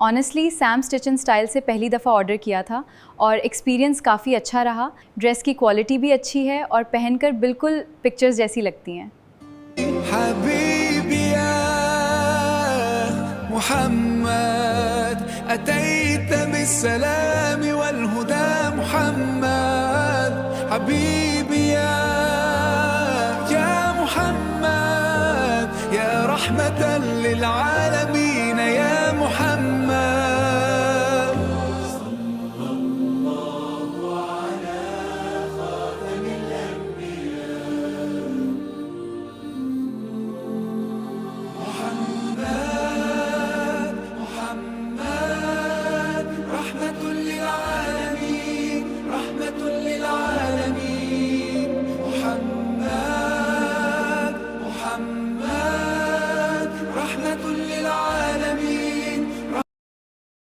Honestly Sam stitch and style से पहली दफ़ा ऑर्डर किया था और एक्सपीरियंस काफ़ी अच्छा रहा। ड्रेस की क्वालिटी भी अच्छी है और पहनकर बिल्कुल पिक्चर्स जैसी लगती हैं। حبيبي يا محمد أتيت بالسلام والهدى محمد حبيبي